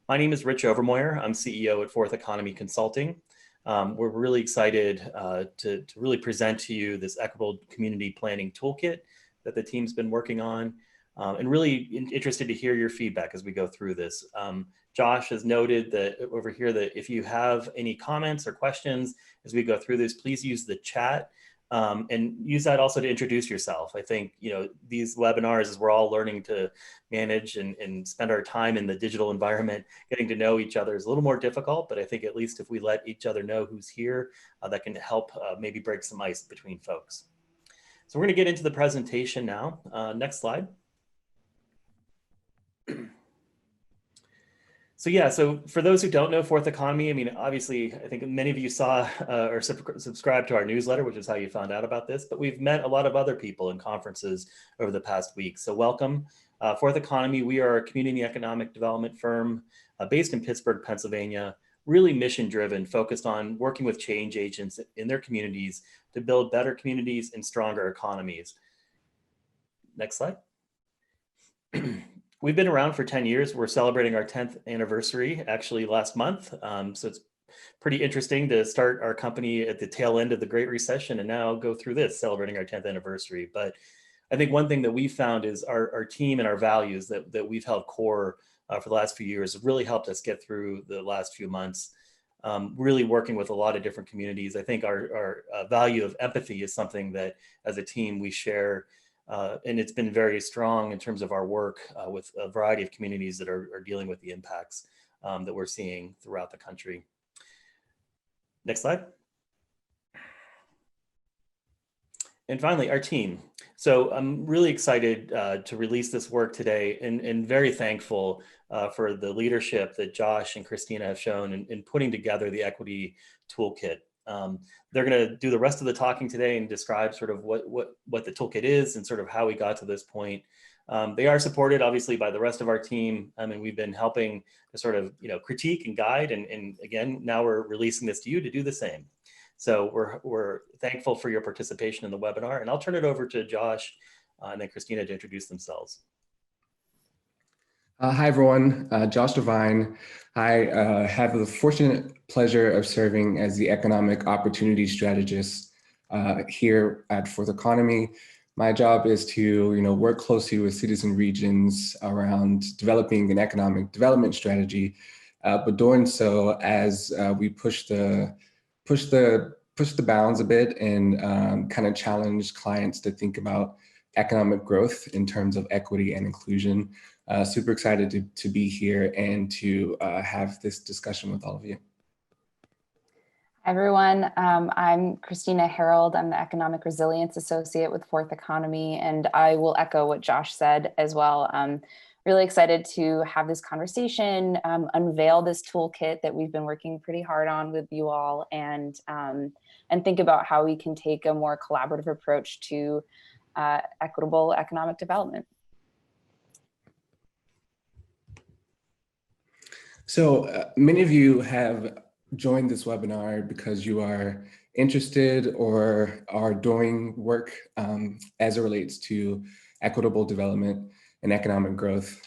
My name is Rich Overmoyer. I'm CEO at Fourth Economy Consulting. We're really excited to really present to you this equitable community planning toolkit that the team's been working on, and really interested to hear your feedback as we go through this. Josh has noted that over here that if you have any comments or questions as we go through this, please use the chat. And use that also to introduce yourself. I think, these webinars, as we're all learning to manage and spend our time in the digital environment, getting to know each other is a little more difficult, but I think at least if we let each other know who's here, that can help maybe break some ice between folks. So we're gonna get into the presentation now. Next slide. So for those who don't know Fourth Economy, I mean, obviously, I think many of you saw or subscribed to our newsletter, which is how you found out about this, but we've met a lot of other people in conferences over the past week. So welcome. Fourth Economy, we are a community economic development firm based in Pittsburgh, Pennsylvania, really mission driven, focused on working with change agents in their communities to build better communities and stronger economies. Next slide. We've been around for 10 years. We're celebrating our 10th anniversary actually last month. So it's pretty interesting to start our company at the tail end of the Great Recession and now go through this, celebrating our 10th anniversary. But I think one thing that we found is our team and our values that we've held core for the last few years have really helped us get through the last few months, really working with a lot of different communities. I think our value of empathy is something that as a team we share. And it's been very strong in terms of our work with a variety of communities that are dealing with the impacts that we're seeing throughout the country. Next slide. And finally, our team. So I'm really excited to release this work today and very thankful for the leadership that Josh and Christina have shown in putting together the equity toolkit. They're going to do the rest of the talking today and describe sort of what the toolkit is and sort of how we got to this point. They are supported obviously by the rest of our team. I mean, we've been helping to sort of critique and guide, and again, now we're releasing this to you to do the same. So we're thankful for your participation in the webinar, and I'll turn it over to Josh and then Christina to introduce themselves. Hi, everyone. Josh Devine. I have the fortunate pleasure of serving as the economic opportunity strategist here at Fourth Economy. My job is to work closely with cities and regions around developing an economic development strategy, but doing so as we push the bounds a bit and kind of challenge clients to think about economic growth in terms of equity and inclusion. Super excited to be here and to have this discussion with all of you. Hi, everyone. I'm Christina Harold. I'm the Economic Resilience Associate with Fourth Economy, and I will echo what Josh said as well. I'm really excited to have this conversation, unveil this toolkit that we've been working pretty hard on with you all, and think about how we can take a more collaborative approach to equitable economic development. So many of you have joined this webinar because you are interested or are doing work as it relates to equitable development and economic growth,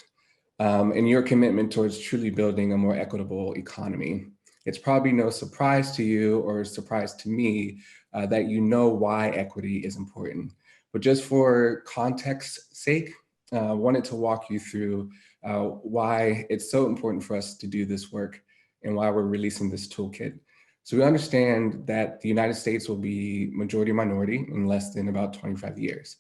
and your commitment towards truly building a more equitable economy. It's probably no surprise to you or a surprise to me that you know why equity is important. But just for context's sake, I wanted to walk you through why it's so important for us to do this work and why we're releasing this toolkit. So we understand that the United States will be majority minority in less than about 25 years,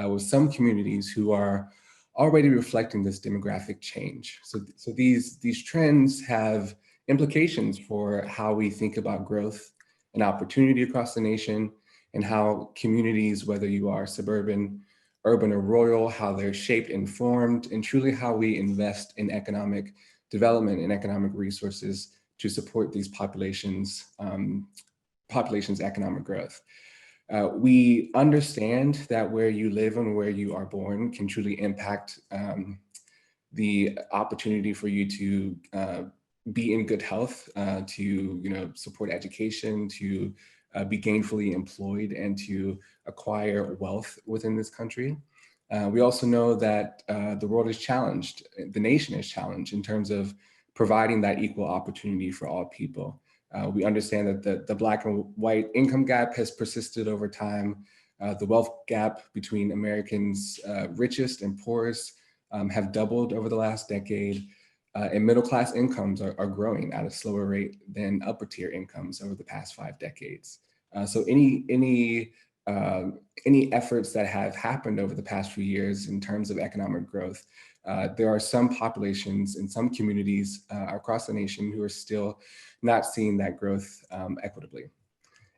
with some communities who are already reflecting this demographic change. So these trends have implications for how we think about growth and opportunity across the nation, and how communities, whether you are suburban, urban, or rural, how they're shaped and formed, and truly how we invest in economic development and economic resources to support these populations' economic growth. We understand that where you live and where you are born can truly impact the opportunity for you to be in good health, to support education, to be gainfully employed, and to acquire wealth within this country. We also know that the world is challenged, the nation is challenged in terms of providing that equal opportunity for all people. We understand that the Black and white income gap has persisted over time. The wealth gap between Americans' richest and poorest have doubled over the last decade. And middle-class incomes are growing at a slower rate than upper-tier incomes over the past 5 decades. So any efforts that have happened over the past few years in terms of economic growth, there are some populations in some communities across the nation who are still not seeing that growth equitably.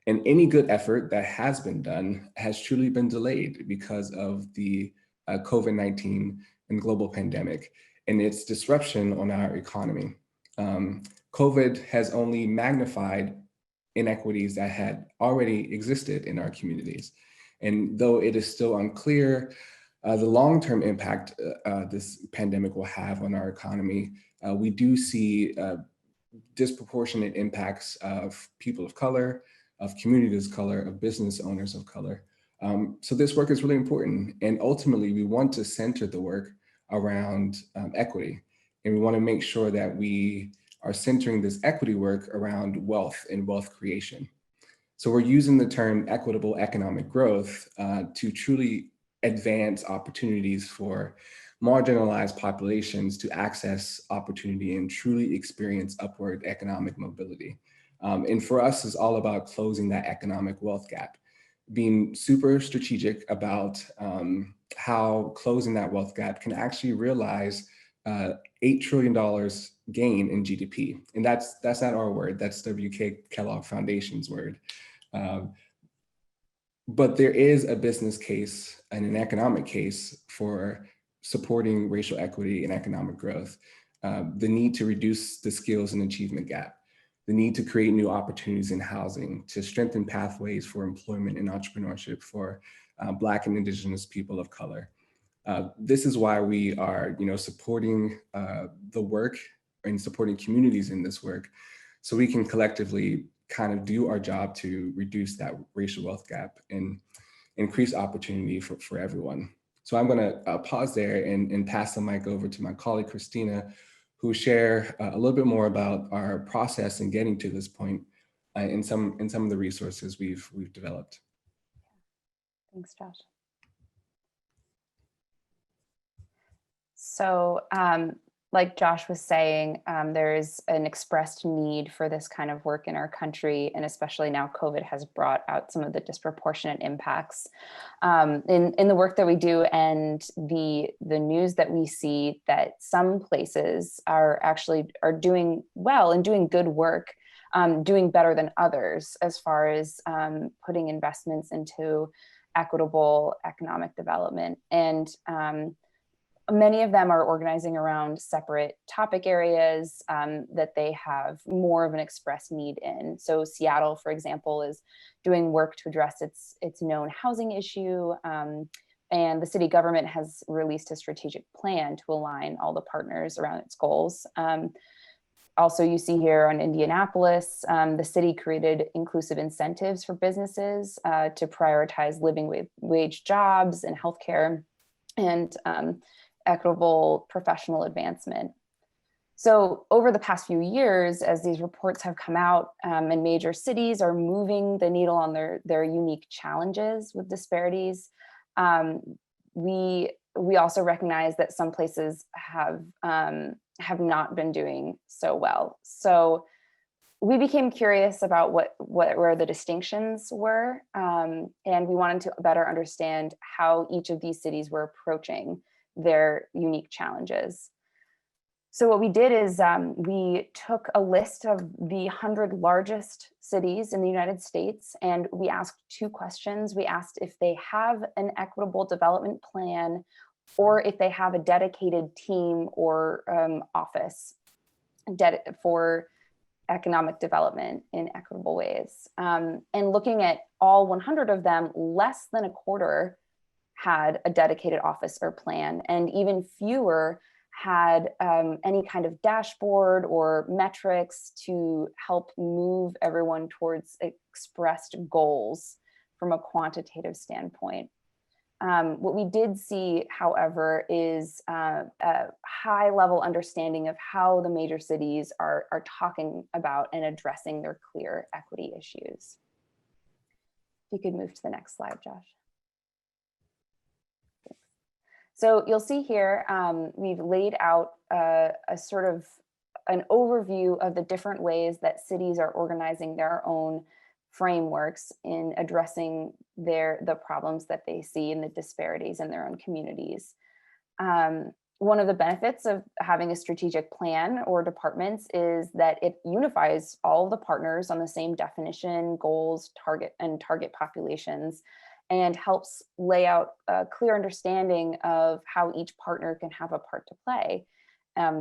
And any good effort that has been done has truly been delayed because of the COVID-19 and global pandemic and its disruption on our economy. COVID has only magnified inequities that had already existed in our communities. And though it is still unclear the long-term impact this pandemic will have on our economy, we do see disproportionate impacts of people of color, of communities of color, of business owners of color. So this work is really important. And ultimately, we want to center the work around equity. And we want to make sure that we are centering this equity work around wealth and wealth creation. So we're using the term equitable economic growth to truly advance opportunities for marginalized populations to access opportunity and truly experience upward economic mobility. And for us, it's all about closing that economic wealth gap, being super strategic about how closing that wealth gap can actually realize $8 trillion gain in GDP. And that's not our word, that's WK Kellogg Foundation's word. But there is a business case and an economic case for supporting racial equity and economic growth, the need to reduce the skills and achievement gap, the need to create new opportunities in housing, to strengthen pathways for employment and entrepreneurship for Black and Indigenous people of color. This is why we are, supporting the work and supporting communities in this work, so we can collectively kind of do our job to reduce that racial wealth gap and increase opportunity for everyone. So I'm going to pause there and pass the mic over to my colleague, Christina, who will share a little bit more about our process in getting to this point in some of the resources we've developed. Thanks, Josh. So like Josh was saying, there's an expressed need for this kind of work in our country, and especially now COVID has brought out some of the disproportionate impacts in the work that we do, and the news that we see that some places are doing well and doing good work, doing better than others as far as putting investments into equitable economic development. And many of them are organizing around separate topic areas that they have more of an express need in. So Seattle, for example, is doing work to address its known housing issue. And the city government has released a strategic plan to align all the partners around its goals. Also, you see here on Indianapolis, the city created inclusive incentives for businesses to prioritize living wage jobs and healthcare and equitable professional advancement. So over the past few years, as these reports have come out and major cities are moving the needle on their unique challenges with disparities, we also recognize that some places have not been doing so well. So we became curious about where the distinctions were, and we wanted to better understand how each of these cities were approaching their unique challenges. So what we did is we took a list of the 100 largest cities in the United States, and we asked 2 questions. We asked if they have an equitable development plan, or if they have a dedicated team or office for economic development in equitable ways. And looking at all 100 of them, less than a quarter had a dedicated office or plan, and even fewer had any kind of dashboard or metrics to help move everyone towards expressed goals from a quantitative standpoint. What we did see, however, is a high level understanding of how the major cities are talking about and addressing their clear equity issues. If you could move to the next slide, Josh. So you'll see here, we've laid out a sort of an overview of the different ways that cities are organizing their own frameworks in addressing the problems that they see and the disparities in their own communities. One of the benefits of having a strategic plan or departments is that it unifies all the partners on the same definition, goals, target populations, and helps lay out a clear understanding of how each partner can have a part to play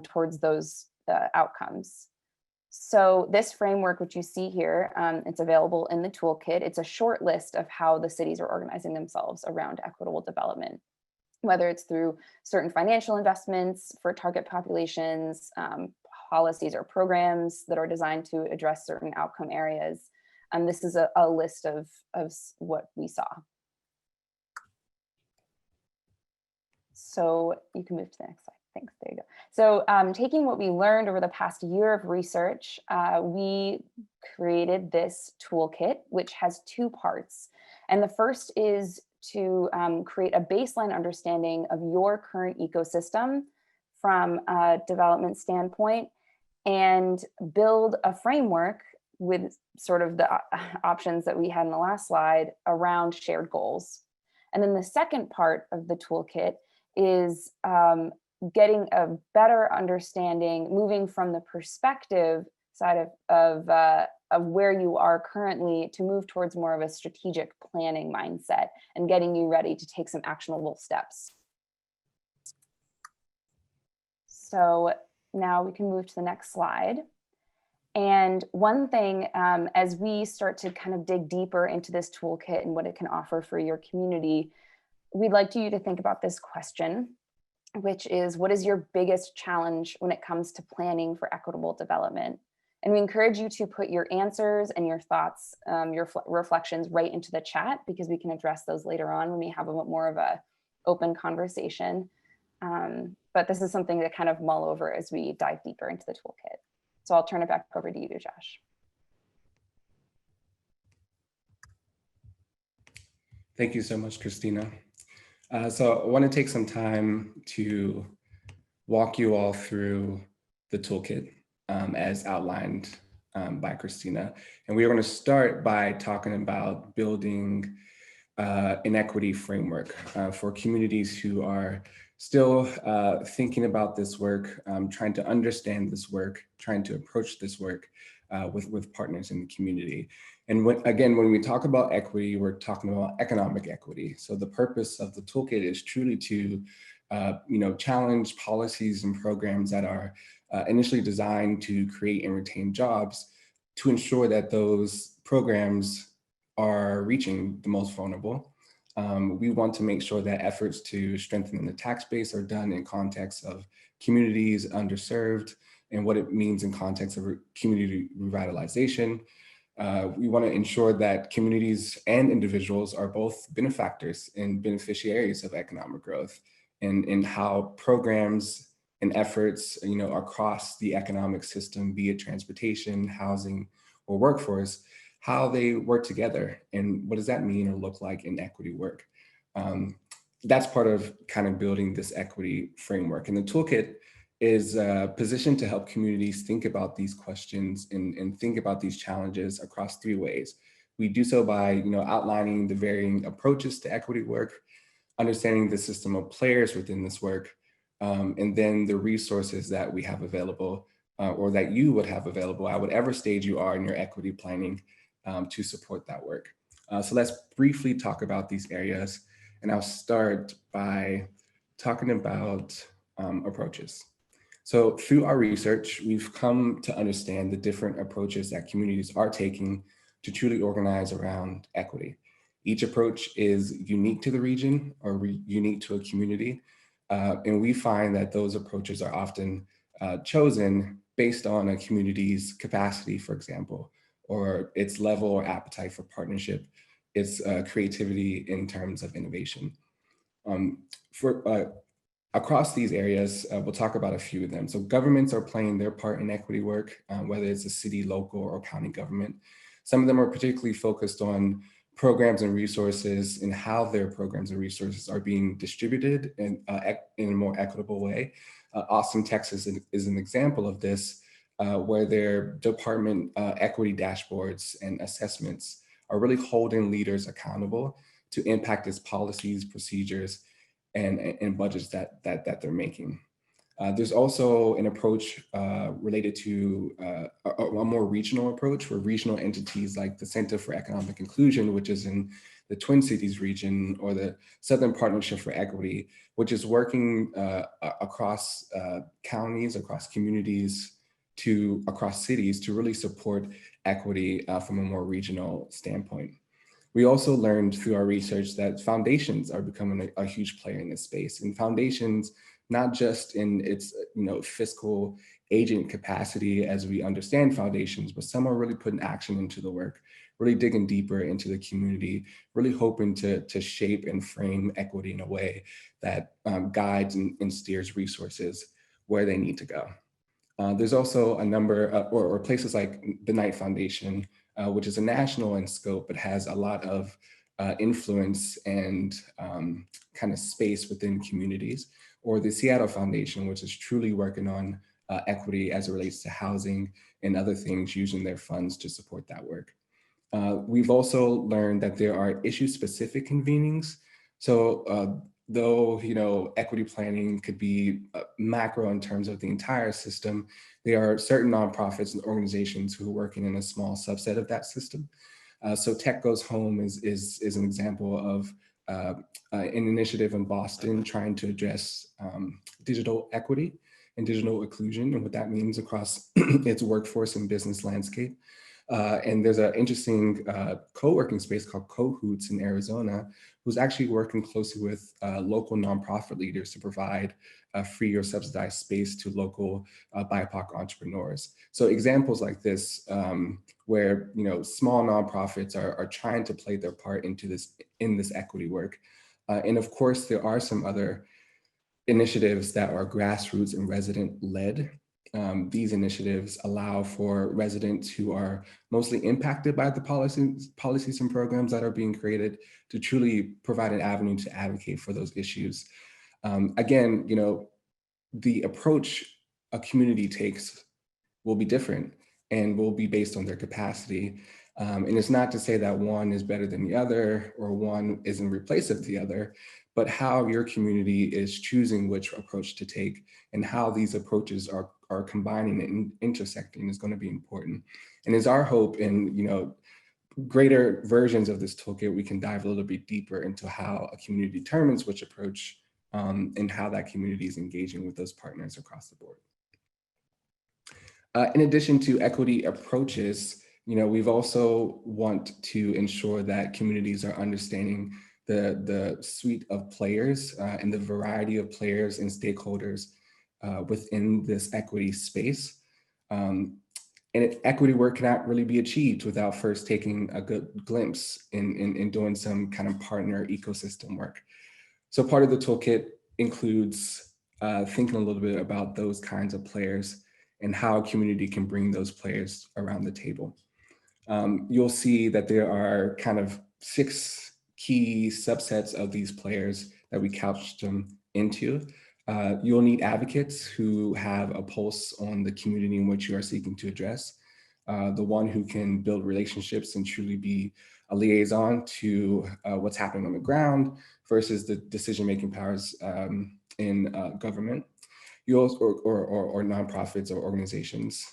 towards those outcomes. So this framework, which you see here, it's available in the toolkit. It's a short list of how the cities are organizing themselves around equitable development, whether it's through certain financial investments for target populations, policies or programs that are designed to address certain outcome areas. This is a list of what we saw. So you can move to the next slide. Thanks, there you go. So taking what we learned over the past year of research, we created this toolkit, which has two parts. And the first is to create a baseline understanding of your current ecosystem from a development standpoint and build a framework with sort of the options that we had in the last slide around shared goals. And then the second part of the toolkit is getting a better understanding, moving from the perspective side of where you are currently to move towards more of a strategic planning mindset and getting you ready to take some actionable steps. So now we can move to the next slide. And one thing, as we start to kind of dig deeper into this toolkit and what it can offer for your community, we'd like you to think about this question, which is, what is your biggest challenge when it comes to planning for equitable development? And we encourage you to put your answers and your thoughts, your reflections right into the chat, because we can address those later on when we have a more of a open conversation. But this is something to kind of mull over as we dive deeper into the toolkit. So I'll turn it back over to you, Josh. Thank you so much, Christina. So I want to take some time to walk you all through the toolkit as outlined by Christina. And we are going to start by talking about building an equity framework for communities who are still thinking about this work, trying to understand this work, trying to approach this work with partners in the community. And when we talk about equity, we're talking about economic equity. So the purpose of the toolkit is truly to challenge policies and programs that are initially designed to create and retain jobs, to ensure that those programs are reaching the most vulnerable. We want to make sure that efforts to strengthen the tax base are done in context of communities underserved and what it means in context of community revitalization. We want to ensure that communities and individuals are both benefactors and beneficiaries of economic growth, and how programs and efforts, across the economic system, be it transportation, housing, or workforce, how they work together and what does that mean or look like in equity work. That's part of kind of building this equity framework. And the toolkit is positioned to help communities think about these questions and think about these challenges across three ways. We do so by outlining the varying approaches to equity work, understanding the system of players within this work, and then the resources that we have available or that you would have available at whatever stage you are in your equity planning to support that work. So let's briefly talk about these areas. And I'll start by talking about approaches. So through our research, we've come to understand the different approaches that communities are taking to truly organize around equity. Each approach is unique to the region or unique to a community. And we find that those approaches are often chosen based on a community's capacity, for example, or its level or appetite for partnership, its creativity in terms of innovation. For Across these areas, we'll talk about a few of them. So governments are playing their part in equity work, whether it's a city, local, or county government. Some of them are particularly focused on programs and resources and how their programs and resources are being distributed in a more equitable way. Austin, Texas is an example of this, where their department equity dashboards and assessments are really holding leaders accountable to impact its policies, procedures, and budgets that they're making. There's also an approach related to a more regional approach, where regional entities like the Center for Economic Inclusion, which is in the Twin Cities region, or the Southern Partnership for Equity, which is working across counties, across communities, across cities to really support equity from a more regional standpoint. We also learned through our research that foundations are becoming a huge player in this space, and foundations, not just in its fiscal agent capacity as we understand foundations, but some are really putting action into the work, really digging deeper into the community, really hoping to shape and frame equity in a way that guides and steers resources where they need to go. There's also a number of, or places like the Knight Foundation, which is a national in scope, but has a lot of influence and kind of space within communities, or the Seattle Foundation, which is truly working on equity as it relates to housing and other things, using their funds to support that work. We've also learned that there are issue-specific convenings. So though equity planning could be macro in terms of the entire system, there are certain nonprofits and organizations who are working in a small subset of that system. So Tech Goes Home is an example of an initiative in Boston trying to address digital equity and digital inclusion, and what that means across its workforce and business landscape. And there's an interesting co-working space called Cahoots in Arizona, who's actually working closely with local nonprofit leaders to provide free or subsidized space to local BIPOC entrepreneurs. So examples like this, where small nonprofits are trying to play their part in this equity work. And of course, there are some other initiatives that are grassroots and resident-led. These initiatives allow for residents who are mostly impacted by the policies and programs that are being created to truly provide an avenue to advocate for those issues. Again, the approach a community takes will be different and will be based on their capacity. And it's not to say that one is better than the other or one is in replace of the other, but how your community is choosing which approach to take and how these approaches are combining and intersecting is going to be important. And it's our hope in greater versions of this toolkit, we can dive a little bit deeper into how a community determines which approach and how that community is engaging with those partners across the board. In addition to equity approaches, we've also want to ensure that communities are understanding the suite of players and the variety of players and stakeholders within this equity space. And equity work cannot really be achieved without first taking a good glimpse in doing some kind of partner ecosystem work. So part of the toolkit includes thinking a little bit about those kinds of players and how a community can bring those players around the table. You'll see that there are kind of 6 key subsets of these players that we couched them into. You'll need advocates who have a pulse on the community in which you are seeking to address. The one who can build relationships and truly be a liaison to what's happening on the ground versus the decision-making powers in government. You also, or nonprofits or organizations.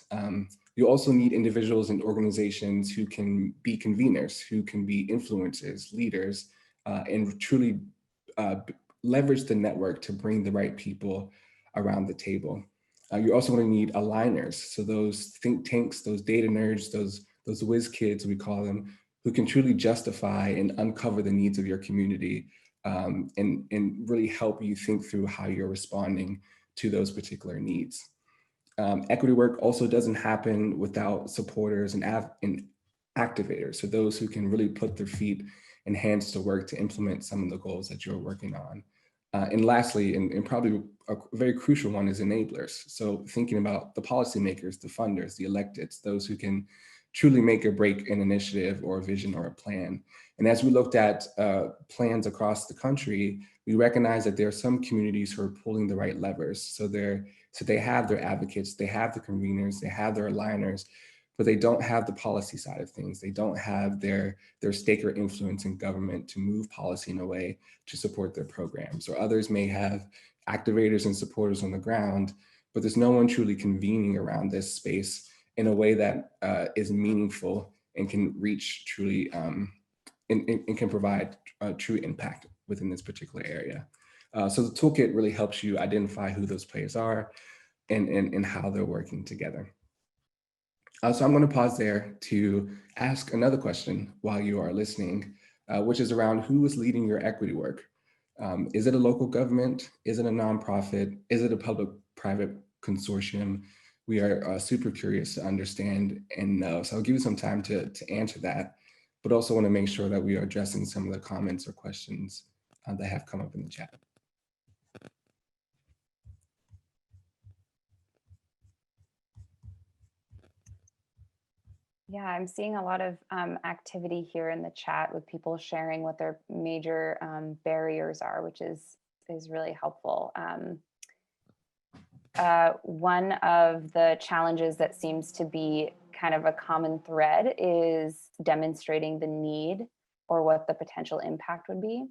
You also need individuals and organizations who can be conveners, who can be influencers, leaders, and truly leverage the network to bring the right people around the table. You're also going to need aligners. So those think tanks, those data nerds, those whiz kids, we call them, who can truly justify and uncover the needs of your community and really help you think through how you're responding to those particular needs. Equity work also doesn't happen without supporters and activators. So those who can really put their feet and hands to work to implement some of the goals that you're working on. And lastly, and probably a very crucial one, is enablers. So thinking about the policymakers, the funders, the electeds, those who can truly make or break an initiative or a vision or a plan. And as we looked at plans across the country, we recognize that there are some communities who are pulling the right levers. So they have their advocates, they have the conveners, they have their aligners, but they don't have the policy side of things. They don't have their stake or influence in government to move policy in a way to support their programs. Or others may have activators and supporters on the ground, but there's no one truly convening around this space in a way that is meaningful and can reach truly and can provide true impact within this particular area. So the toolkit really helps you identify who those players are and how they're working together. So I'm going to pause there to ask another question while you are listening, which is around who is leading your equity work. Is it a local government? Is it a nonprofit? Is it a public-private consortium? We are super curious to understand and know. So I'll give you some time to answer that, but also want to make sure that we are addressing some of the comments or questions that have come up in the chat. Yeah, I'm seeing a lot of activity here in the chat with people sharing what their major barriers are, which is really helpful. One of the challenges that seems to be kind of a common thread is demonstrating the need or what the potential impact would be.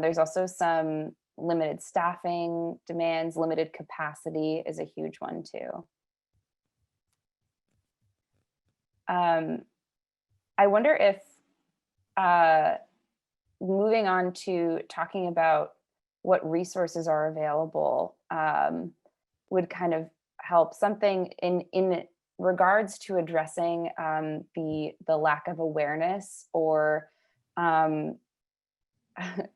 There's also some limited staffing demands, limited capacity is a huge one too. I wonder if moving on to talking about what resources are available would kind of help. Something in regards to addressing the lack of awareness or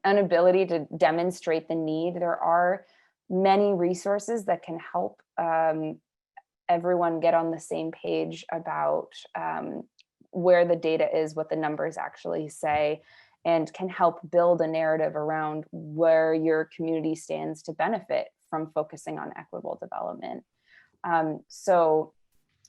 inability to demonstrate the need. There are many resources that can help everyone get on the same page about where the data is, what the numbers actually say, and can help build a narrative around where your community stands to benefit from focusing on equitable development. So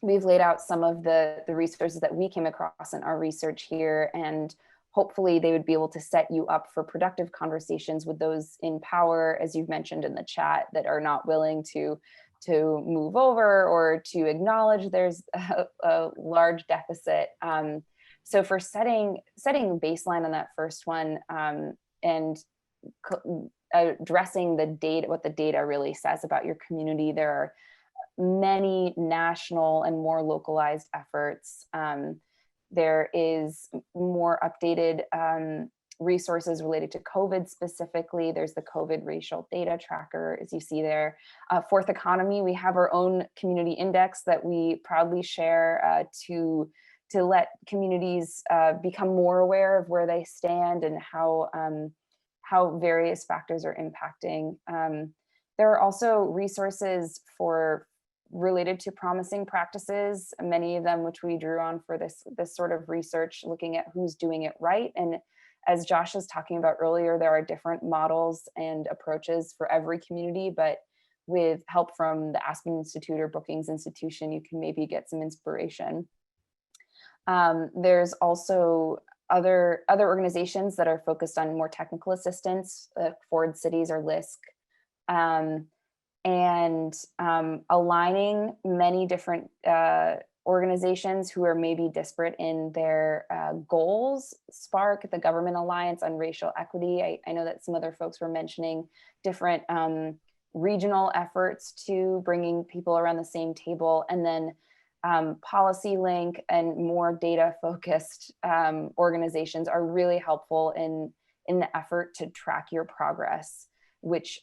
we've laid out some of the resources that we came across in our research here, and hopefully they would be able to set you up for productive conversations with those in power, as you've mentioned in the chat, that are not willing to move over or to acknowledge there's a large deficit. So for setting baseline on that first one and addressing the data, what the data really says about your community, there are many national and more localized efforts. There is more updated resources related to COVID specifically. There's the COVID racial data tracker, as you see there. Fourth Economy, we have our own community index that we proudly share to let communities become more aware of where they stand and how various factors are impacting. There are also resources related to promising practices, many of them which we drew on for this sort of research, looking at who's doing it right. And as Josh was talking about earlier, there are different models and approaches for every community, but with help from the Aspen Institute or Brookings Institution, you can maybe get some inspiration. There's also other organizations that are focused on more technical assistance, Ford Cities or LISC, and aligning many different organizations who are maybe disparate in their goals. Spark, the Government Alliance on Racial Equity. I know that some other folks were mentioning different regional efforts to bringing people around the same table, and then Policy Link and more data focused organizations are really helpful in the effort to track your progress, which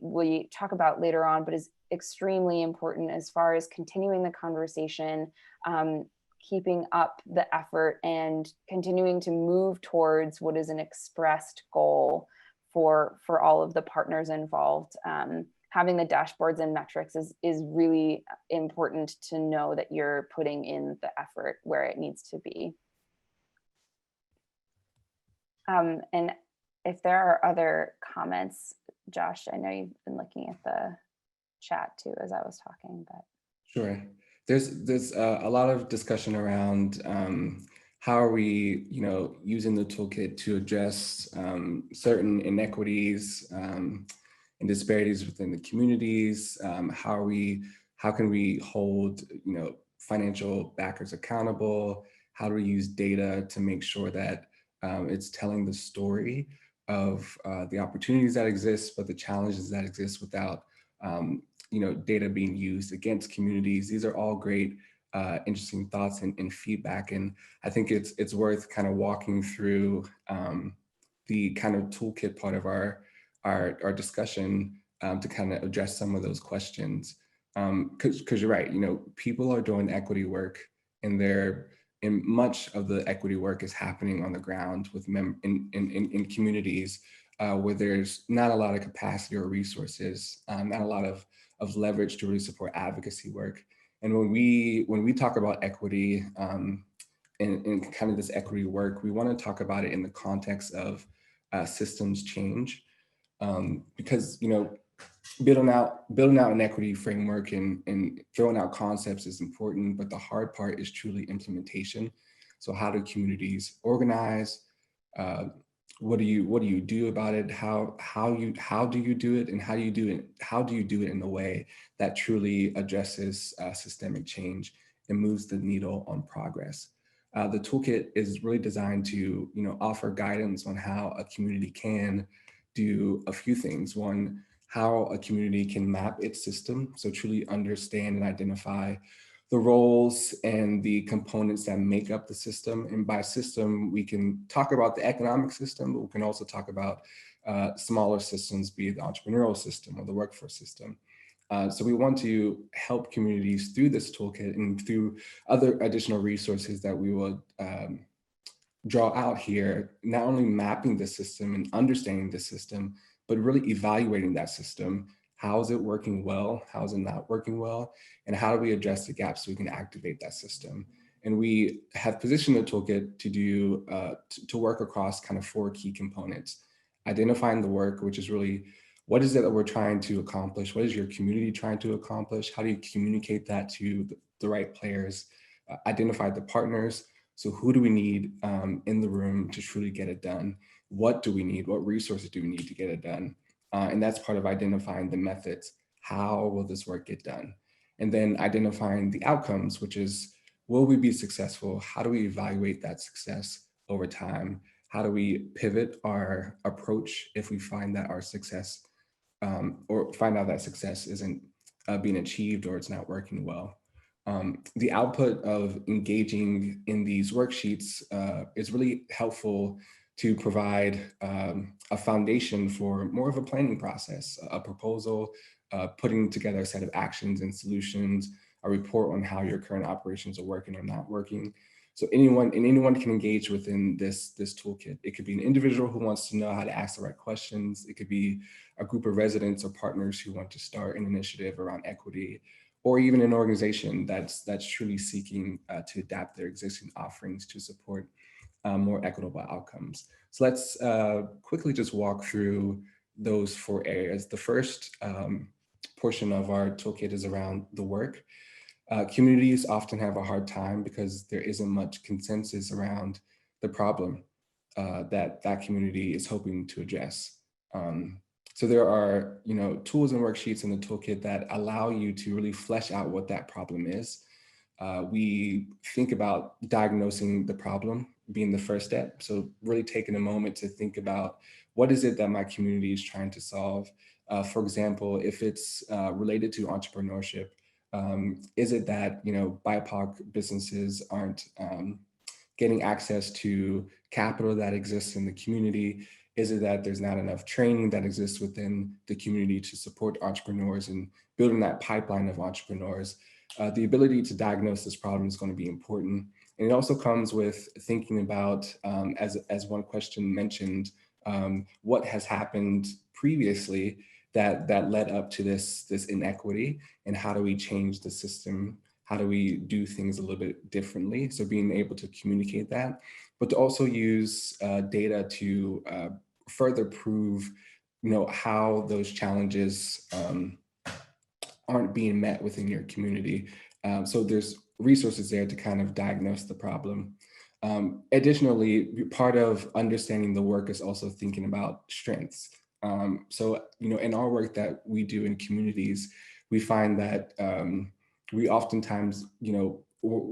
we talk about later on, but is extremely important as far as continuing the conversation, keeping up the effort, and continuing to move towards what is an expressed goal for all of the partners involved. Having the dashboards and metrics is really important to know that you're putting in the effort where it needs to be. And if there are other comments, Josh, I know you've been looking at the chat too as I was talking, but. Sure. There's a lot of discussion around how are we, using the toolkit to address certain inequities and disparities within the communities. How can we hold, financial backers accountable? How do we use data to make sure that it's telling the story of the opportunities that exist, but the challenges that exist without data being used against communities. These are all great, interesting thoughts and feedback. And I think it's worth kind of walking through the kind of toolkit part of our discussion to kind of address some of those questions. Because you're right, people are doing equity work, and much of the equity work is happening on the ground with in communities where there's not a lot of capacity or resources, not a lot of leverage to really support advocacy work. And when we talk about equity and kind of this equity work, we want to talk about it in the context of systems change, because building out an equity framework and throwing out concepts is important, but the hard part is truly implementation. So how do communities organize? What do you do about it? How do you do it, and how do you do it in a way that truly addresses systemic change and moves the needle on progress? The toolkit is really designed to offer guidance on how a community can do a few things. One, how a community can map its system, so truly understand and identify the roles and the components that make up the system. And by system, we can talk about the economic system, but we can also talk about smaller systems, be it the entrepreneurial system or the workforce system. So we want to help communities through this toolkit and through other additional resources that we will draw out here, not only mapping the system and understanding the system, but really evaluating that system. How is it working well? How is it not working well? And how do we address the gaps so we can activate that system? And we have positioned the toolkit to do to work across kind of 4 key components. Identifying the work, which is really, what is it that we're trying to accomplish? What is your community trying to accomplish? How do you communicate that to the right players? Identify the partners. So who do we need in the room to truly get it done? What do we need? What resources do we need to get it done? And that's part of identifying the methods. How will this work get done? And then identifying the outcomes, which is, will we be successful? How do we evaluate that success over time? How do we pivot our approach if we find that our success or find out that success isn't being achieved or it's not working well? The output of engaging in these worksheets is really helpful to provide a foundation for more of a planning process, a proposal, putting together a set of actions and solutions, a report on how your current operations are working or not working. So anyone can engage within this toolkit. It could be an individual who wants to know how to ask the right questions. It could be a group of residents or partners who want to start an initiative around equity, or even an organization that's truly seeking to adapt their existing offerings to support more equitable outcomes. So let's quickly just walk through those 4 areas. The first portion of our toolkit is around the work. Communities often have a hard time because there isn't much consensus around the problem that community is hoping to address. So there are tools and worksheets in the toolkit that allow you to really flesh out what that problem is. We think about diagnosing the problem being the first step. So really taking a moment to think about, what is it that my community is trying to solve? For example, if it's related to entrepreneurship, is it that BIPOC businesses aren't getting access to capital that exists in the community? Is it that there's not enough training that exists within the community to support entrepreneurs and building that pipeline of entrepreneurs? The ability to diagnose this problem is going to be important. And it also comes with thinking about, as one question mentioned, what has happened previously that led up to this inequity, and how do we change the system? How do we do things a little bit differently? So being able to communicate that, but to also use data to further prove, how those challenges aren't being met within your community. So there's resources there to kind of diagnose the problem. Additionally, part of understanding the work is also thinking about strengths. So, in our work that we do in communities, we find that we oftentimes,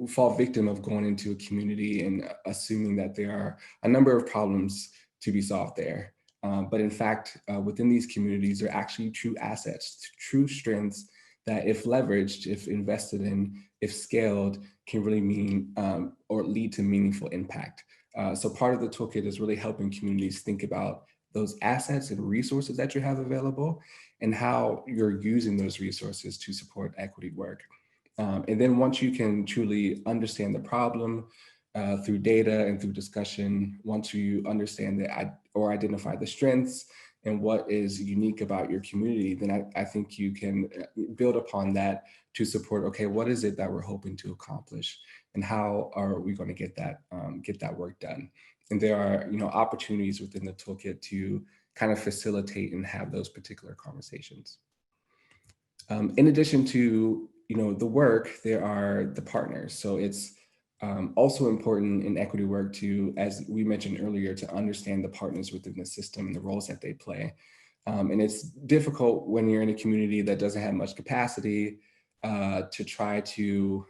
fall victim of going into a community and assuming that there are a number of problems to be solved there. But in fact, within these communities are actually true assets, true strengths that if leveraged, if invested in, if scaled, can really mean or lead to meaningful impact. So part of the toolkit is really helping communities think about those assets and resources that you have available and how you're using those resources to support equity work. And then once you can truly understand the problem through data and through discussion, once you understand or identify the strengths and what is unique about your community, then I think you can build upon that to support, okay, what is it that we're hoping to accomplish and how are we going to get that work done? And there are, opportunities within the toolkit to kind of facilitate and have those particular conversations. In addition to, the work, there are the partners. So it's also important in equity work to, as we mentioned earlier, to understand the partners within the system and the roles that they play. And it's difficult when you're in a community that doesn't have much capacity to try to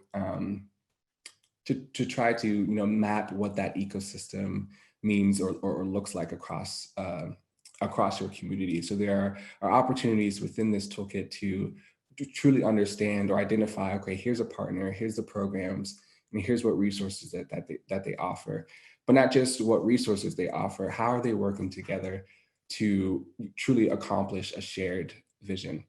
map what that ecosystem means or looks like across your community. So there are opportunities within this toolkit to truly understand or identify, okay, here's a partner, here's the programs, and here's what resources that they offer. But not just what resources they offer, how are they working together to truly accomplish a shared vision,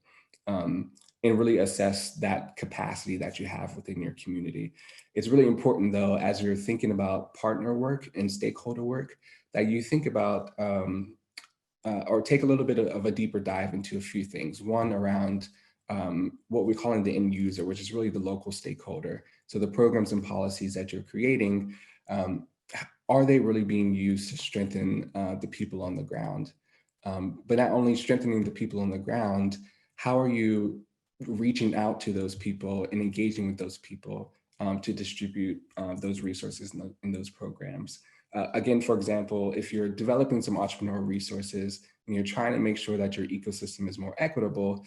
and really assess that capacity that you have within your community. It's really important though, as you're thinking about partner work and stakeholder work, that you think about or take a little bit of a deeper dive into a few things. One, around what we're calling the end user, which is really the local stakeholder. So the programs and policies that you're creating, are they really being used to strengthen the people on the ground? But not only strengthening the people on the ground, how are you reaching out to those people and engaging with those people to distribute those resources in those programs? Again, for example, if you're developing some entrepreneurial resources and you're trying to make sure that your ecosystem is more equitable,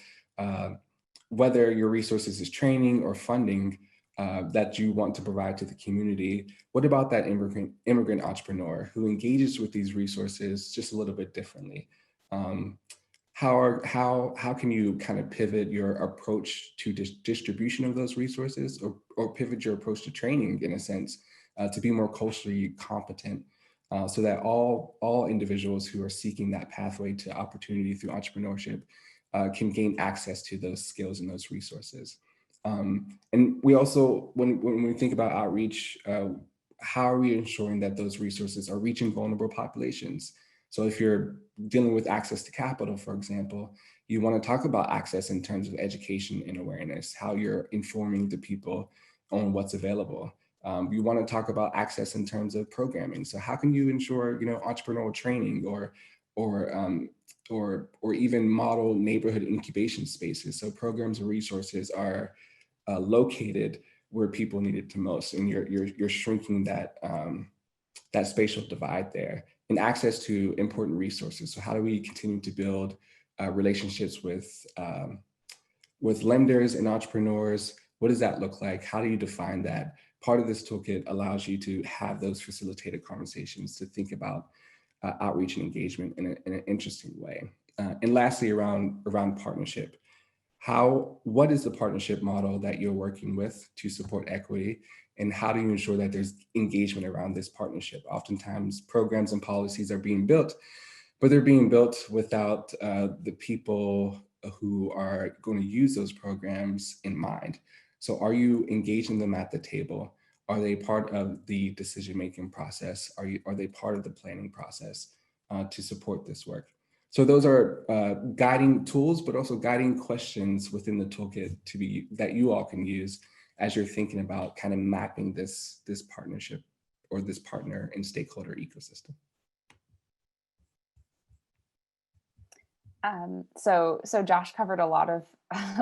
whether your resources is training or funding that you want to provide to the community, what about that immigrant entrepreneur who engages with these resources just a little bit differently? How can you kind of pivot your approach to distribution of those resources or pivot your approach to training in a sense to be more culturally competent so that all individuals who are seeking that pathway to opportunity through entrepreneurship can gain access to those skills and those resources. And we also, when we think about outreach, how are we ensuring that those resources are reaching vulnerable populations? So if you're dealing with access to capital, for example, you want to talk about access in terms of education and awareness, how you're informing the people on what's available. You want to talk about access in terms of programming. So how can you ensure, entrepreneurial training or even model neighborhood incubation spaces? So programs and resources are located where people need it the most, and you're shrinking that that spatial divide there. And access to important resources. So how do we continue to build relationships with lenders and entrepreneurs? What does that look like? How do you define that? Part of this toolkit allows you to have those facilitated conversations to think about outreach and engagement in an interesting way. And lastly, around partnership. What is the partnership model that you're working with to support equity? And how do you ensure that there's engagement around this partnership? Oftentimes programs and policies are being built, but they're being built without the people who are going to use those programs in mind. So are you engaging them at the table? Are they part of the decision-making process? Are they part of the planning process to support this work? So those are guiding tools, but also guiding questions within the toolkit that you all can use as you're thinking about kind of mapping this partnership or this partner and stakeholder ecosystem. So Josh covered a lot of,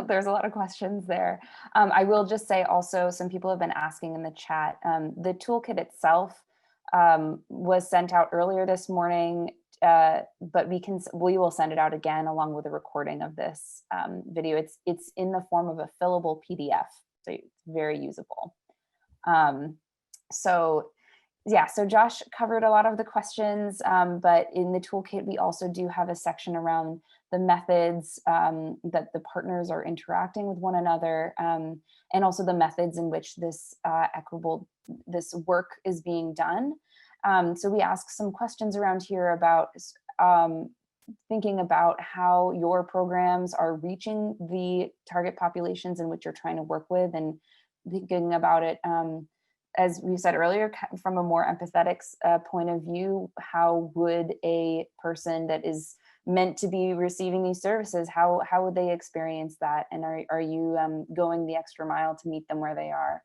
there's a lot of questions there. I will just say also, some people have been asking in the chat, the toolkit itself was sent out earlier this morning, but we will send it out again along with a recording of this video. It's in the form of a fillable PDF, so it's very usable. So yeah, so Josh covered a lot of the questions, but in the toolkit, we also do have a section around the methods that the partners are interacting with one another, and also the methods in which this this work is being done. So we ask some questions around here about thinking about how your programs are reaching the target populations in which you're trying to work with, and thinking about it, as we said earlier, from a more empathetic point of view. How would a person that is meant to be receiving these services, how would they experience that? And are you going the extra mile to meet them where they are?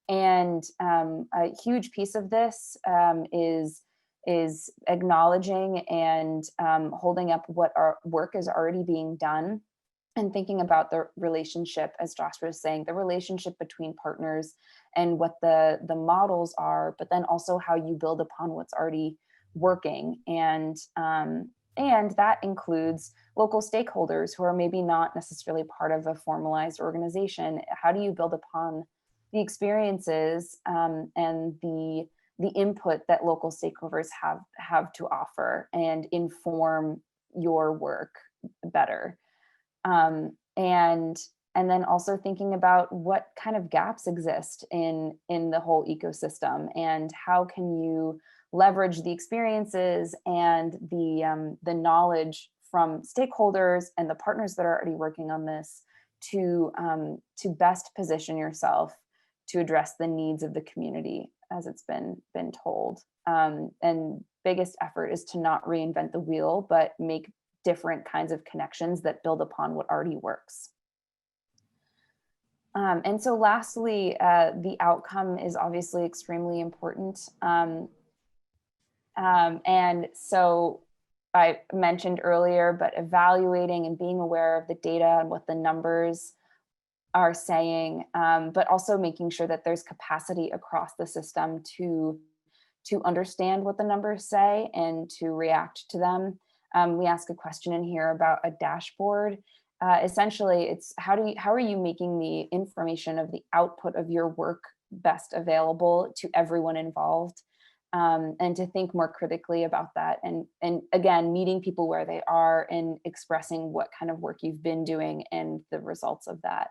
And a huge piece of this is acknowledging and holding up what our work is already being done, and thinking about the relationship, as Josh was saying, the relationship between partners and what the models are, but then also how you build upon what's already working. And that includes local stakeholders who are maybe not necessarily part of a formalized organization. How do you build upon the experiences and the input that local stakeholders have to offer and inform your work better? And then also thinking about what kind of gaps exist in the whole ecosystem, and how can you leverage the experiences and the knowledge from stakeholders and the partners that are already working on this to best position yourself to address the needs of the community as it's been told. And biggest effort is to not reinvent the wheel, but make different kinds of connections that build upon what already works. And so lastly, the outcome is obviously extremely important. And so I mentioned earlier, but evaluating and being aware of the data and what the numbers are saying, but also making sure that there's capacity across the system to understand what the numbers say and to react to them. We ask a question in here about a dashboard. Essentially, it's how are you making the information of the output of your work best available to everyone involved, and to think more critically about that, and again, meeting people where they are and expressing what kind of work you've been doing and the results of that,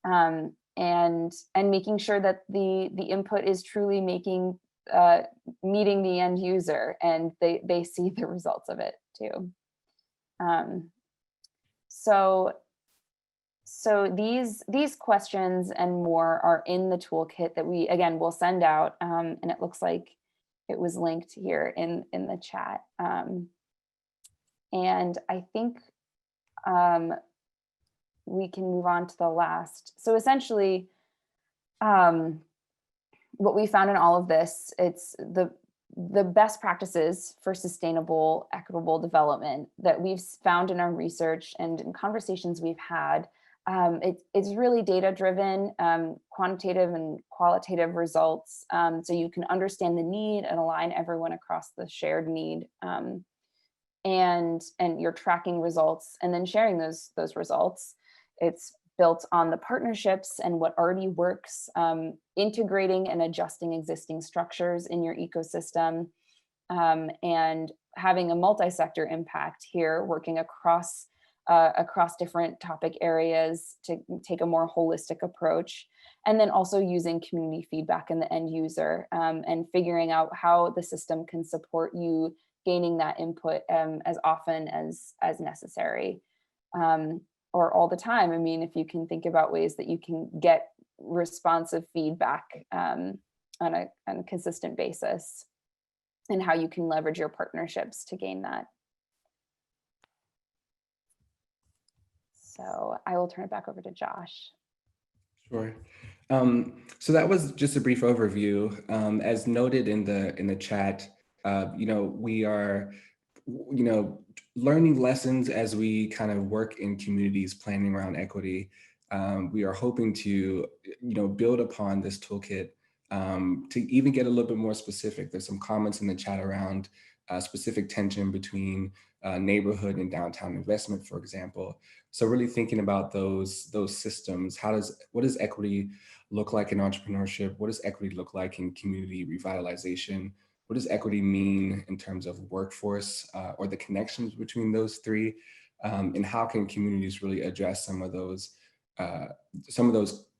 and making sure that the input is truly meeting the end user and they see the results of it too. So these questions and more are in the toolkit that we, again, will send out, and it looks like it was linked here in the chat. And I think we can move on to the last. So essentially, what we found in all of this, it's the best practices for sustainable, equitable development that we've found in our research and in conversations we've had. It's really data-driven, quantitative and qualitative results, so you can understand the need and align everyone across the shared need, and you're tracking results and then sharing those results. It's built on the partnerships and what already works, integrating and adjusting existing structures in your ecosystem, and having a multi-sector impact here, working across different topic areas to take a more holistic approach, and then also using community feedback in the end user, and figuring out how the system can support you gaining that input as often as necessary. Or all the time. I mean, if you can think about ways that you can get responsive feedback on a consistent basis, and how you can leverage your partnerships to gain that. So I will turn it back over to Josh. Sure. So that was just a brief overview. As noted in the chat, we are learning lessons as we kind of work in communities planning around equity. We are hoping to, build upon this toolkit to even get a little bit more specific. There's some comments in the chat around specific tension between neighborhood and downtown investment, for example. So really thinking about those systems. What does equity look like in entrepreneurship? What does equity look like in community revitalization? What does equity mean in terms of workforce or the connections between those three? And how can communities really address some of those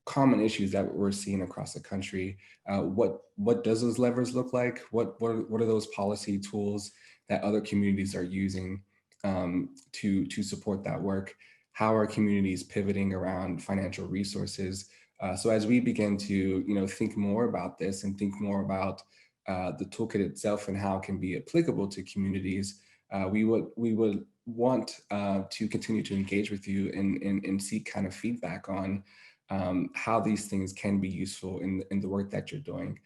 common issues that we're seeing across the country? What does those levers look like? What are those policy tools that other communities are using to support that work? How are communities pivoting around financial resources? So as we begin to think more about this and think more about the toolkit itself and how it can be applicable to communities, we would want to continue to engage with you and seek kind of feedback on how these things can be useful in the work that you're doing.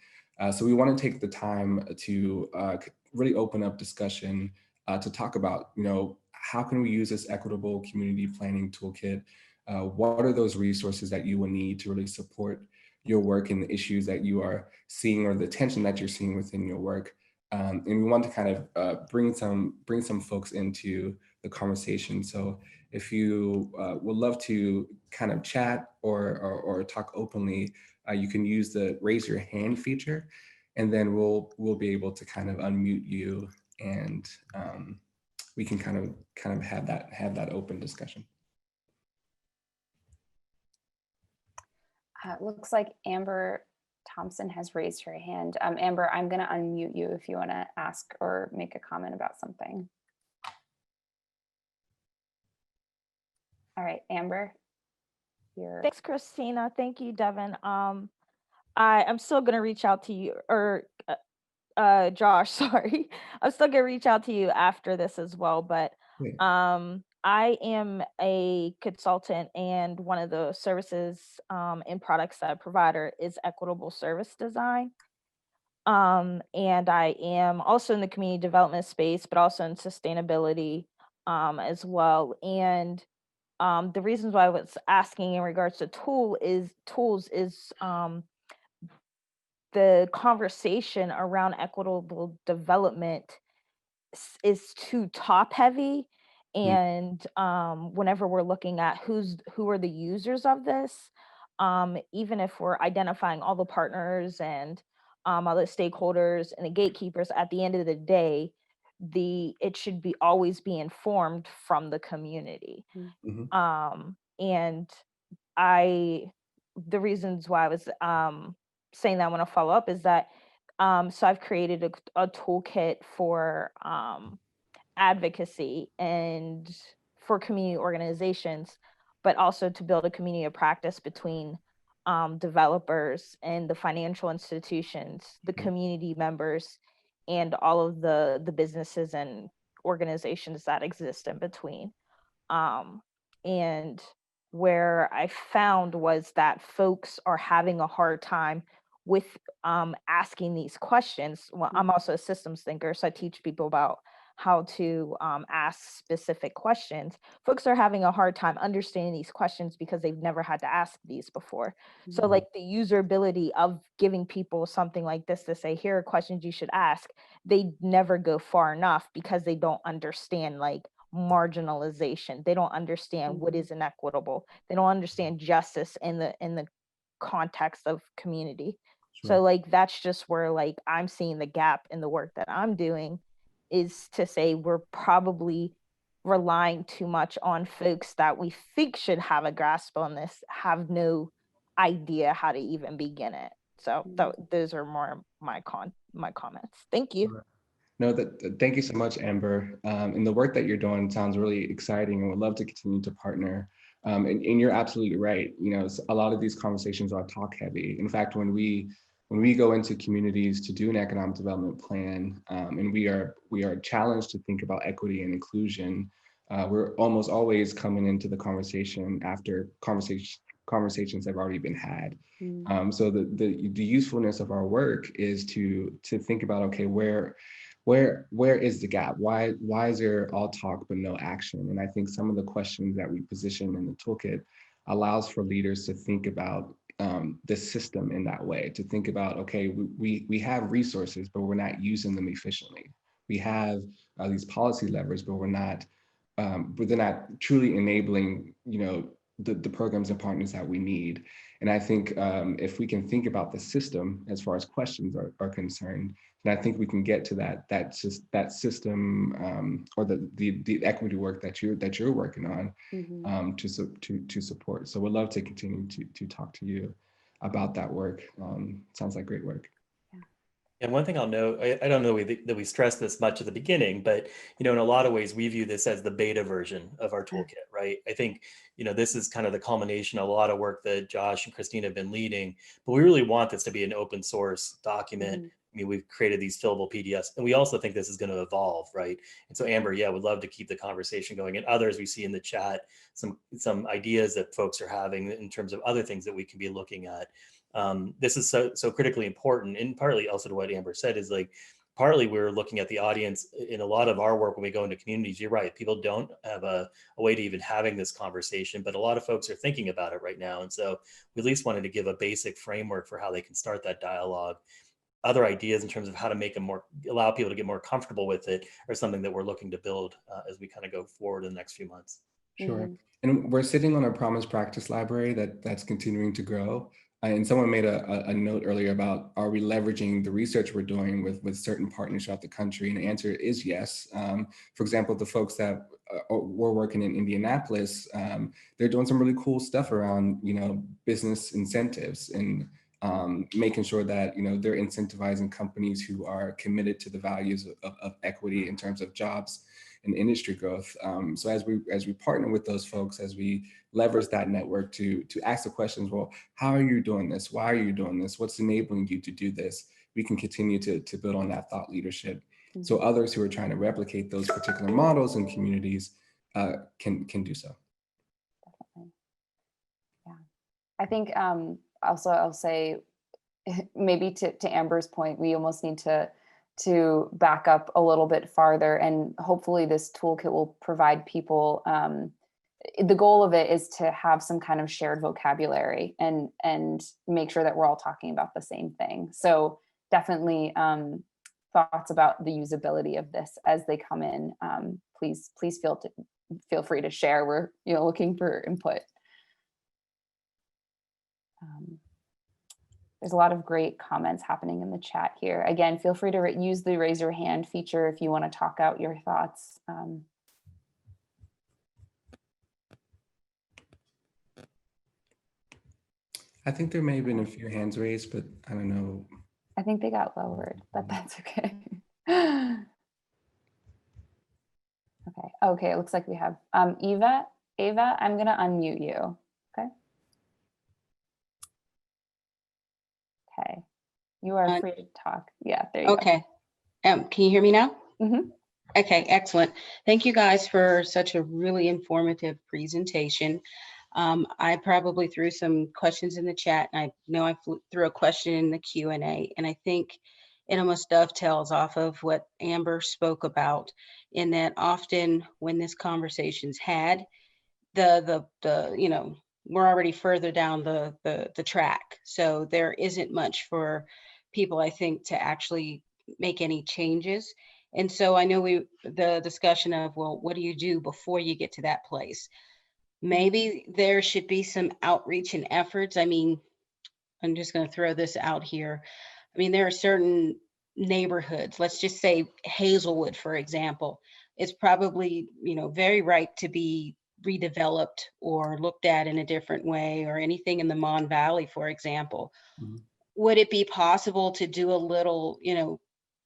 So we want to take the time to really open up discussion to talk about, how can we use this equitable community planning toolkit? What are those resources that you will need to really support your work and the issues that you are seeing or the tension that you're seeing within your work? And we want to kind of bring some folks into the conversation. So if you would love to kind of chat or talk openly, you can use the raise your hand feature, and then we'll be able to kind of unmute you, and we can kind of have that open discussion. It looks like Amber Thompson has raised her hand. Amber, I'm going to unmute you if you want to ask or make a comment about something. All right, Amber. Thanks, Christina. Thank you, Devin. I'm still going to reach out to you, or Josh, sorry. I'm still going to reach out to you after this as well, but I am a consultant, and one of the services and products that I provide is equitable service design. And I am also in the community development space, but also in sustainability as well. And the reasons why I was asking in regards to tools is the conversation around equitable development is too top heavy. And whenever we're looking at who are the users of this, even if we're identifying all the partners and all the stakeholders and the gatekeepers, at the end of the day, it should be always be informed from the community. And the reasons why I was saying that I want to follow up is that so I've created a toolkit for advocacy and for community organizations, but also to build a community of practice between developers and the financial institutions, the community members, and all of the businesses and organizations that exist in between. And where I found was that folks are having a hard time with asking these questions. Well, I'm also a systems thinker, so I teach people about how to ask specific questions. Folks are having a hard time understanding these questions because they've never had to ask these before. So like the usability of giving people something like this to say, here are questions you should ask, they never go far enough because they don't understand like marginalization. They don't understand what is inequitable. They don't understand justice in the context of community. So like that's just where like I'm seeing the gap in the work that I'm doing, is to say we're probably relying too much on folks that we think should have a grasp on this, have no idea how to even begin it. So those are more my comments. Thank you. No, thank you so much, Amber. And the work that you're doing sounds really exciting, and would love to continue to partner. And you're absolutely right. A lot of these conversations are talk heavy. In fact, when we go into communities to do an economic development plan, and we are challenged to think about equity and inclusion, we're almost always coming into the conversation after conversations have already been had. So the usefulness of our work is to think about, okay, where where is the gap? Why is there all talk but no action? And I think some of the questions that we position in the toolkit allows for leaders to think about the system in that way, to think about, okay, we have resources, but we're not using them efficiently. We have these policy levers, but they're not truly enabling, the programs and partners that we need. And I think if we can think about the system as far as questions are concerned, and I think we can get to that system or the equity work that you're working on to support. So we'd love to continue to talk to you about that work. Sounds like great work. And one thing I'll note, I don't know that we stress this much at the beginning, but in a lot of ways we view this as the beta version of our toolkit, right? I think this is kind of the culmination of a lot of work that Josh and Christina have been leading, but we really want this to be an open source document. I mean, we've created these fillable PDFs, and we also think this is going to evolve, right? And so, Amber, yeah, would love to keep the conversation going. And others, we see in the chat some ideas that folks are having in terms of other things that we can be looking at. This is so critically important, and partly also to what Amber said is like, partly we're looking at the audience in a lot of our work when we go into communities. You're right, people don't have a way to even having this conversation, but a lot of folks are thinking about it right now. And so we at least wanted to give a basic framework for how they can start that dialogue. Other ideas in terms of how to allow people to get more comfortable with it are something that we're looking to build as we kind of go forward in the next few months. Sure. And we're sitting on a promise practice library that's continuing to grow. And someone made a note earlier about, are we leveraging the research we're doing with certain partners throughout the country? And the answer is yes. For example, the folks that were working in Indianapolis, they're doing some really cool stuff around, business incentives and making sure that, they're incentivizing companies who are committed to the values of equity in terms of jobs and industry growth. So as we partner with those folks, as we leverage that network to ask the questions, well, how are you doing this? Why are you doing this? What's enabling you to do this? We can continue to build on that thought leadership. So others who are trying to replicate those particular models in communities can do so. Definitely. Yeah. I think also I'll say, maybe to Amber's point, we almost need to back up a little bit farther, and hopefully this toolkit will provide people, the goal of it is to have some kind of shared vocabulary and make sure that we're all talking about the same thing. So definitely thoughts about the usability of this as they come in. Please feel free to share. We're looking for input. There's a lot of great comments happening in the chat here. Again, feel free to use the raise your hand feature if you want to talk out your thoughts. I think there may have been a few hands raised, but I don't know. I think they got lowered, but that's okay. Okay, it looks like we have Ava, I'm going to unmute you. Okay, you are free to talk. Yeah, there you go. Okay. Can you hear me now? Mm-hmm. Okay, excellent. Thank you guys for such a really informative presentation. I probably threw some questions in the chat, and I know I threw a question in the Q&A, and I think it almost dovetails off of what Amber spoke about, in that often when this conversation's had, we're already further down the track. So there isn't much for people, I think, to actually make any changes. And so I know the discussion of, well, what do you do before you get to that place? Maybe there should be some outreach and efforts. I mean, I'm just going to throw this out here. I mean, there are certain neighborhoods, let's just say Hazelwood, for example, it's probably, very ripe to be redeveloped or looked at in a different way, or anything in the Mon Valley, for example. Would it be possible to do a little,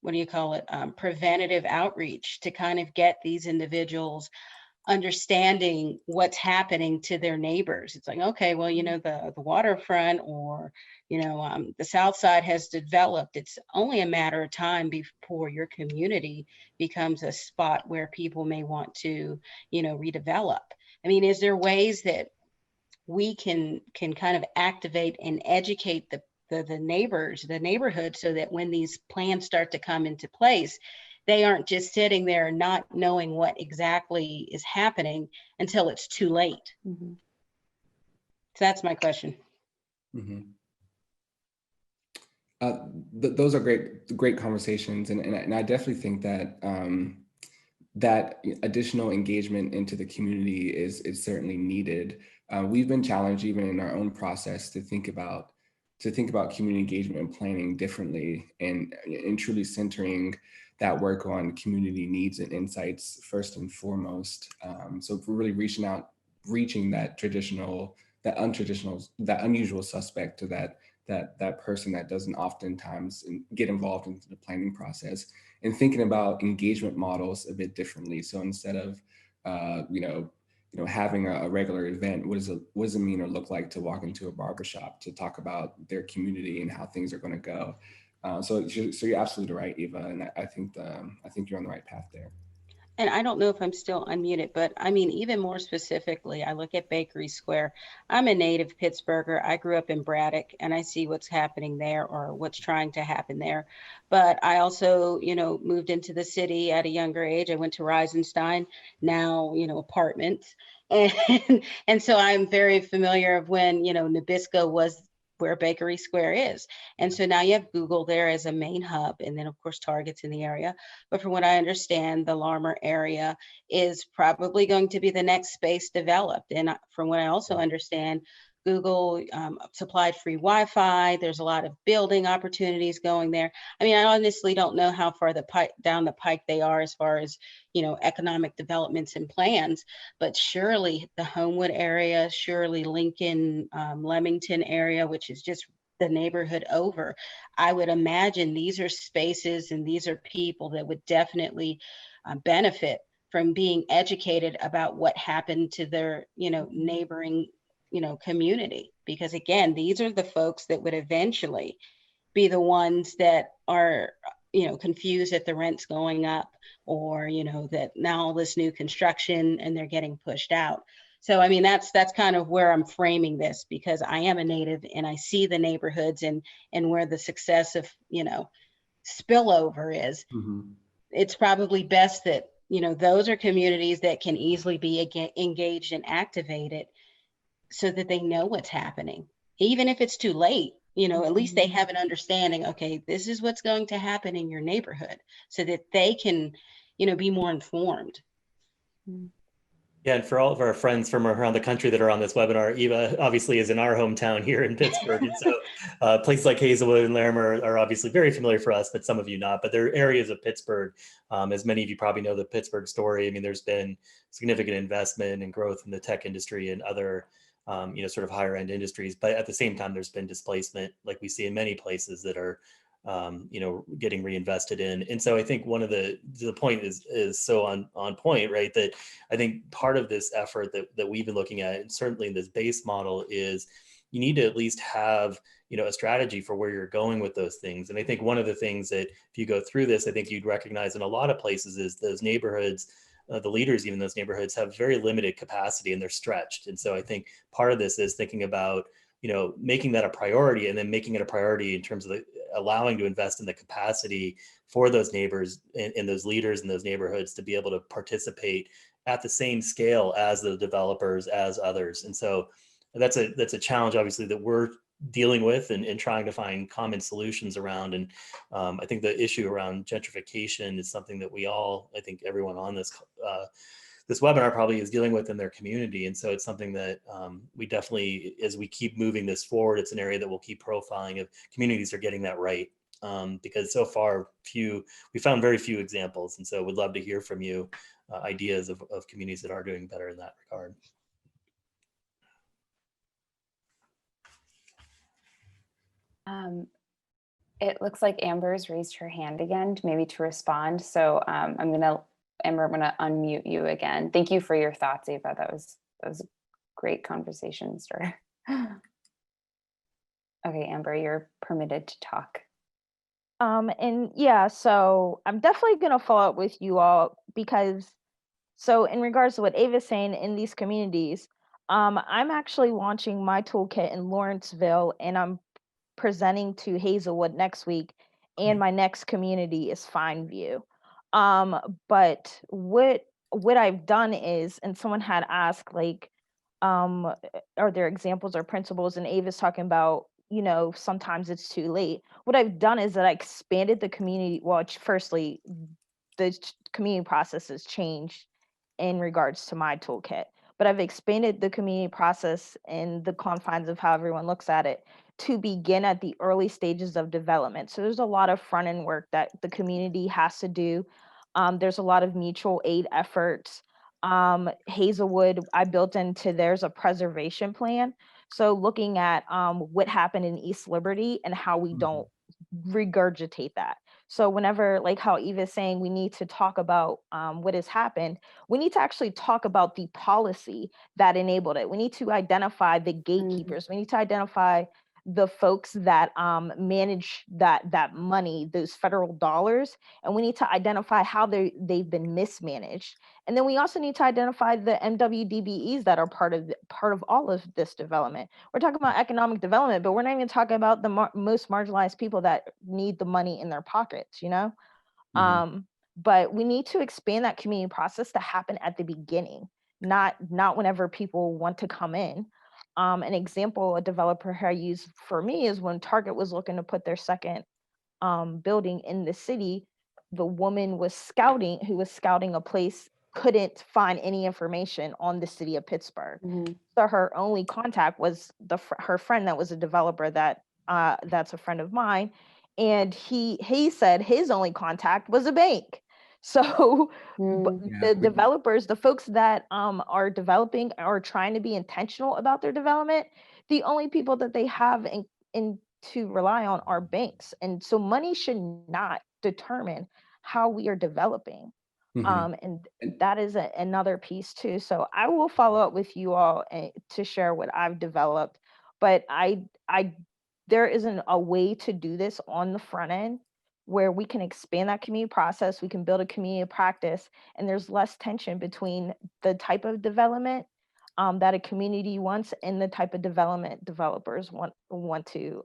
what do you call it, preventative outreach to kind of get these individuals understanding what's happening to their neighbors? It's like, okay, well, the waterfront or, the South Side has developed. It's only a matter of time before your community becomes a spot where people may want to, redevelop. I mean, is there ways that we can kind of activate and educate the neighbors, the neighborhood, so that when these plans start to come into place, they aren't just sitting there not knowing what exactly is happening until it's too late. Mhm. So that's my question. Mm-hmm. Those are great conversations, and I definitely think that that additional engagement into the community is certainly needed. We've been challenged even in our own process to think about community engagement and planning differently, and truly centering that work on community needs and insights first and foremost. So we're really reaching that unusual suspect, to that person that doesn't oftentimes get involved in the planning process, and thinking about engagement models a bit differently. So instead of having a regular event, what does it mean or look like to walk into a barbershop to talk about their community and how things are going to go? So you're absolutely right, Eva, and I think you're on the right path there. And I don't know if I'm still unmuted, but I mean, even more specifically, I look at Bakery Square. I'm a native Pittsburgher. I grew up in Braddock, and I see what's happening there, or what's trying to happen there. But I also, moved into the city at a younger age. I went to Reisenstein, now, apartments. And so I'm very familiar of when, Nabisco was where Bakery Square is. And so now you have Google there as a main hub, and then of course Target's in the area. But from what I understand, the Larmer area is probably going to be the next space developed. And from what I also understand, Google supplied free Wi-Fi. There's a lot of building opportunities going there. I mean, I honestly don't know how far down the pike they are as far as, economic developments and plans, but surely the Homewood area, surely Lincoln, Leamington area, which is just the neighborhood over, I would imagine these are spaces and these are people that would definitely benefit from being educated about what happened to their, neighboring, community. Because again, these are the folks that would eventually be the ones that are, confused that the rent's going up, or, that now all this new construction and they're getting pushed out. So, I mean, that's kind of where I'm framing this, because I am a native and I see the neighborhoods and where the success of, spillover is. Mm-hmm. It's probably best that, those are communities that can easily be engaged and activated so that they know what's happening. Even if it's too late, at least they have an understanding, okay, this is what's going to happen in your neighborhood, so that they can, be more informed. Yeah, and for all of our friends from around the country that are on this webinar, Eva obviously is in our hometown here in Pittsburgh. And so places like Hazelwood and Larimer are obviously very familiar for us, but some of you not. But they're areas of Pittsburgh. As many of you probably know the Pittsburgh story. I mean, there's been significant investment and growth in the tech industry and other sort of higher end industries. But at the same time, there's been displacement like we see in many places that are getting reinvested in. And so I think one of the point is so on point, right? That I think part of this effort that we've been looking at, and certainly in this base model, is you need to at least have, a strategy for where you're going with those things. And I think one of the things that if you go through this, I think you'd recognize in a lot of places is those neighborhoods, the leaders, even those neighborhoods, have very limited capacity and they're stretched. And so I think part of this is thinking about, making that a priority, and then making it a priority in terms of allowing to invest in the capacity for those neighbors and those leaders in those neighborhoods to be able to participate at the same scale as the developers, as others. And so that's a challenge, obviously, that we're dealing with and trying to find common solutions around. And I think the issue around gentrification is something that we all, I think everyone on this webinar probably is dealing with in their community. And so it's something that we definitely, as we keep moving this forward, it's an area that we'll keep profiling if communities are getting that right. Because so far we found very few examples. And so we'd love to hear from you ideas of communities that are doing better in that regard. It looks like Amber's raised her hand again, maybe to respond. So Amber, I'm gonna unmute you again. Thank you for your thoughts, Eva. That was a great conversation starter. Okay, Amber, you're permitted to talk. And yeah, so I'm definitely gonna follow up with you all, because so in regards to what Ava's saying in these communities, I'm actually launching my toolkit in Lawrenceville, and I'm presenting to Hazelwood next week, and my next community is Fineview. But what I've done is, and someone had asked, like, are there examples or principles? And Ava's talking about, you know, sometimes it's too late. What I've done is that I expanded the community. Well, firstly, the community process has changed in regards to my toolkit, but I've expanded the community process in the confines of how everyone looks at it to begin at the early stages of development. So there's a lot of front end work that the community has to do. There's a lot of mutual aid efforts. Hazelwood, I built into there's a preservation plan. So looking at what happened in East Liberty and how we don't regurgitate that. So whenever, like how Eva is saying, we need to talk about what has happened, we need to actually talk about the policy that enabled it. We need to identify the gatekeepers. We need to identify the folks that manage that money, those federal dollars, and we need to identify how they've been mismanaged. And then we also need to identify the MWDBEs that are part of all of this development. We're talking about economic development, but we're not even talking about the most marginalized people that need the money in their pockets, you know? But we need to expand that community process to happen at the beginning, not whenever people want to come in. An example a developer I used for me is when Target was looking to put their second building in the city, the woman who was scouting a place couldn't find any information on the city of Pittsburgh. So her only contact was her friend that was a developer that's a friend of mine. And he said his only contact was a bank. So the developers, the folks that are developing or trying to be intentional about their development, the only people that they have in to rely on are banks. And so money should not determine how we are developing. And that is another piece too. So I will follow up with you all to share what I've developed, but there isn't a way to do this on the front end where we can expand that community process, we can build a community practice, and there's less tension between the type of development that a community wants and the type of development developers want to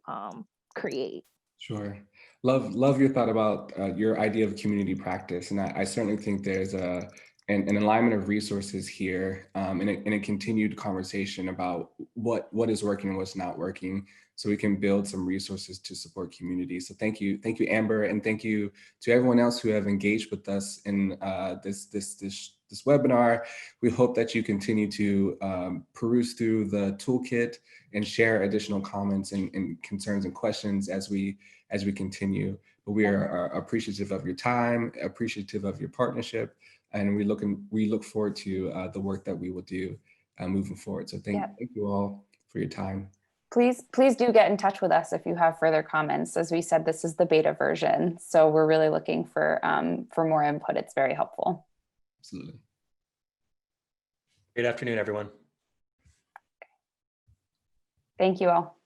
create. Sure. Love your thought about your idea of community practice. And I certainly think there's an alignment of resources here and a continued conversation about what is working and what's not working, so we can build some resources to support communities. So thank you, Amber, and thank you to everyone else who have engaged with us in this webinar. We hope that you continue to peruse through the toolkit and share additional comments and concerns and questions as we continue. But we are appreciative of your time, appreciative of your partnership, and we look forward to the work that we will do moving forward. So thank you all for your time. Please do get in touch with us if you have further comments. As we said, this is the beta version, so we're really looking for more input. It's very helpful. Absolutely. Good afternoon, everyone. Thank you all.